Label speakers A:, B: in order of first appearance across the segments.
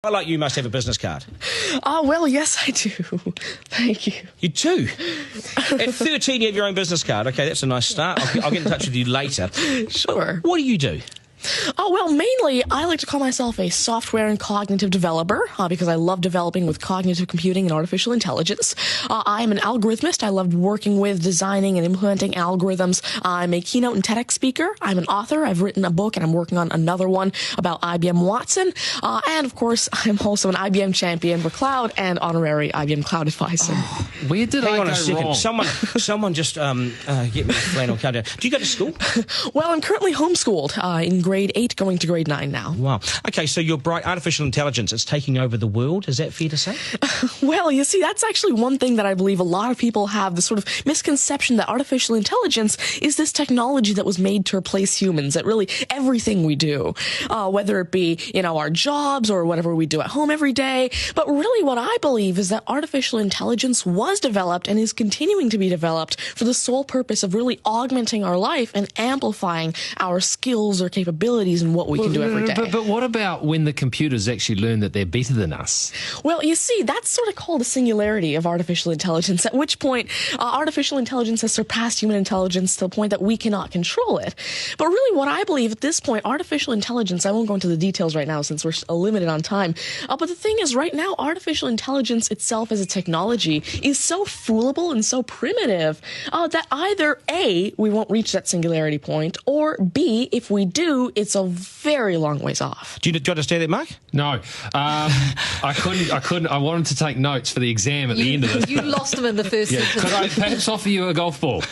A: Like you must have a business card.
B: Well, yes, I do. Thank you.
A: You do? At 13, you have your own business card. Okay, that's a nice start. I'll get in touch with you later.
B: Sure.
A: What do you do?
B: Well, mainly, I like to call myself a software and cognitive developer because I love developing with cognitive computing and artificial intelligence. I am an algorithmist. I love working with, designing, and implementing algorithms. I'm a keynote and TEDx speaker. I'm an author. I've written a book, and I'm working on another one about IBM Watson. And, of course, I'm also an IBM champion for cloud and honorary IBM cloud advisor.
C: Oh, where did I go wrong?
A: Someone just get me the flannel countdown. Do you go to school?
B: Well, I'm currently homeschooled in grade 8 going to grade 9 now.
A: Wow. Okay, so you're bright. Artificial intelligence, it's taking over the world. Is that fair to say?
B: Well, you see, that's actually one thing that I believe a lot of people have, this sort of misconception that artificial intelligence is this technology that was made to replace humans at really everything we do, whether it be, our jobs or whatever we do at home every day. But really what I believe is that artificial intelligence was developed and is continuing to be developed for the sole purpose of really augmenting our life and amplifying our skills or capabilities and what we can do every day.
C: But what about when the computers actually learn that they're better than us?
B: Well, you see, that's sort of called a singularity of artificial intelligence, at which point artificial intelligence has surpassed human intelligence to the point that we cannot control it. But really what I believe at this point, artificial intelligence, I won't go into the details right now since we're limited on time, but the thing is right now, artificial intelligence itself as a technology is so foolable and so primitive that either A, we won't reach that singularity point, or B, if we do, it's a very long ways off.
A: Do you understand that, Mark?
C: No. I couldn't. I wanted to take notes for the exam at the end of this.
D: You lost them in the first sentence.
C: Could I perhaps offer you a golf ball?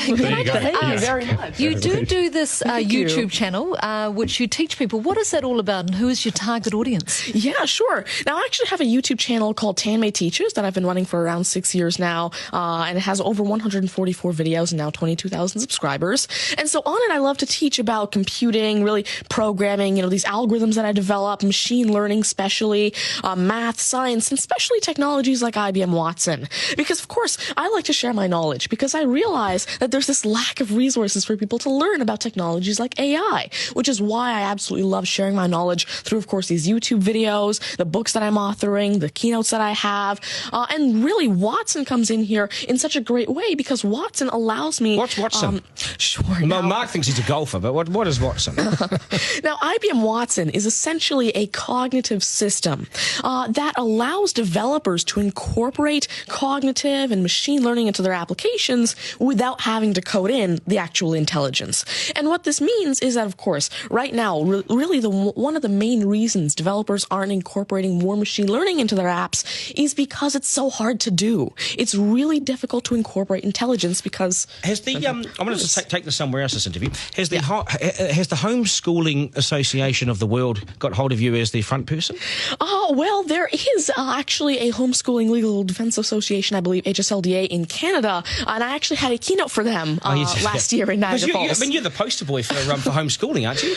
B: There you go. Thank you very much.
D: You do this YouTube channel, which you teach people. What is that all about, and who is your target audience?
B: Yeah, sure. Now, I actually have a YouTube channel called Tanmay Teaches that I've been running for around 6 years now, and it has over 144 videos and now 22,000 subscribers. And so on it, I love to teach about computing, really programming, these algorithms that I develop, machine learning especially, math, science, and especially technologies like IBM Watson. Because, of course, I like to share my knowledge because I realize that there's this lack of resources for people to learn about technologies like AI, which is why I absolutely love sharing my knowledge through, of course, these YouTube videos, the books that I'm authoring, the keynotes that I have, and really Watson comes in here in such a great way because Watson allows me...
A: What's Watson?
B: Sure.
A: Mark thinks he's a golfer, but what is Watson?
B: Now, IBM Watson is essentially a cognitive system that allows developers to incorporate cognitive and machine learning into their applications without having to code in the actual intelligence. And what this means is that, of course, right now, really one of the main reasons developers aren't incorporating more machine learning into their apps is because it's so hard to do. It's really difficult to incorporate intelligence because...
A: Has the I'm going to take this somewhere else, this interview. Has the Homeschooling Association of the World got hold of you as the front person?
B: Well, there is actually a Homeschooling Legal Defense Association, I believe, HSLDA in Canada, and I actually had a keynote for them last year in Niagara Falls.
A: You're the poster boy for homeschooling, aren't you?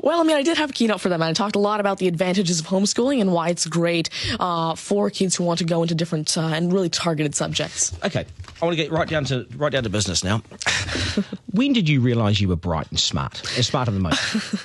B: Well, I did have a keynote for them, and I talked a lot about the advantages of homeschooling and why it's great for kids who want to go into different and really targeted subjects.
A: Okay, I want to get right down to business now. When did you realise you were bright and smarter than most?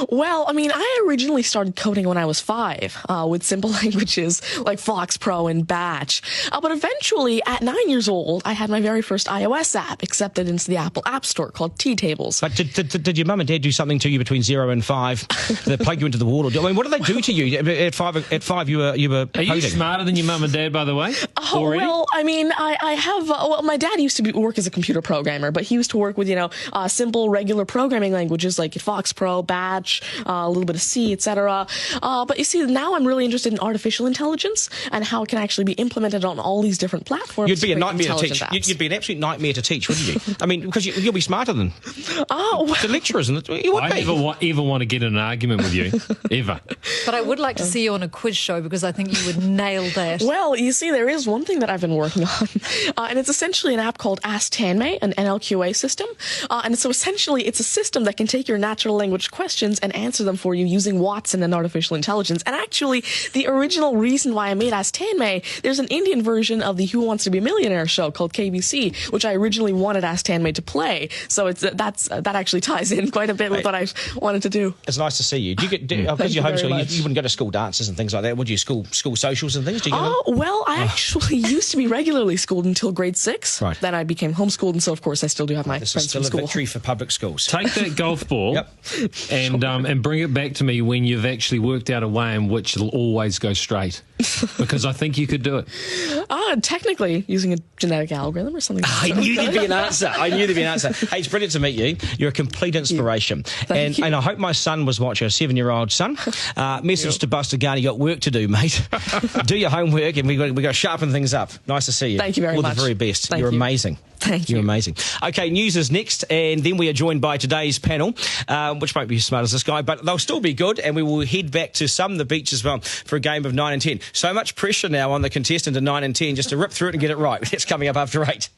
B: Well, I originally started coding when I was 5 with simple languages like Fox Pro and Batch. But eventually, at 9 years old, I had my very first iOS app accepted into the Apple App Store called T-Tables.
A: But did your mum and dad do something to you between 0 and 5 that plug you into the wall? What did they do to you at 5? At 5, you were
C: Are you smarter than your mum and dad, by the way? Already?
B: Well, I have. My dad used to work as a computer programmer, but he used to work with simple regular programming languages like Fox Pro, Batch, a little bit of C, etc. But you see, now I'm really interested in artificial intelligence and how it can actually be implemented on all these different platforms.
A: You'd be a nightmare to teach. You'd be an absolute nightmare to teach, wouldn't you? Because you'll be smarter than the lecturers. You would
C: I ever want to get in an argument with you, ever.
D: But I would like to see you on a quiz show because I think you would nail that.
B: Well, you see, there is one thing that I've been working on, and it's essentially an app called Ask Tanmay, an NLQA system. And so essentially, it's a system system that can take your natural language questions and answer them for you using Watson and artificial intelligence. And actually, the original reason why I made Ask Tanmay, there's an Indian version of the Who Wants to Be a Millionaire show called KBC, which I originally wanted Ask Tanmay to play. So that actually ties in quite a bit with what I wanted to do.
A: It's nice to see you. Do you get, because you're homeschooling, you wouldn't go to school dances and things like that, would you? School socials and things? Do you go
B: well, I actually used to be regularly schooled until grade 6.
A: Right.
B: Then I became homeschooled, and so of course I still do have my
A: This is
B: friends
A: still
B: from
A: a
B: school.
A: victory for public schools.
C: Take that golf ball and bring it back to me when you've actually worked out a way in which it'll always go straight. Because I think you could do it.
B: Technically, using a genetic algorithm or something.
A: I knew there'd be an answer. Hey, it's brilliant to meet you. You're a complete inspiration.
B: Thank you.
A: And I hope my son was watching, a 7-year-old son. Message to Buster Garner, you got work to do, mate. Do your homework, and we got to sharpen things up. Nice to see you.
B: Thank you very much.
A: All the very best.
B: Thank
A: You're
B: you.
A: amazing.
B: Thank you.
A: You're amazing. Okay, news is next, and then we are joined by today's panel, which won't be as smart as this guy, but they'll still be good, and we will head back to the beach as well for a game of 9 and 10. So much pressure now on the contestant in 9 and 10 just to rip through it and get it right. It's coming up after 8.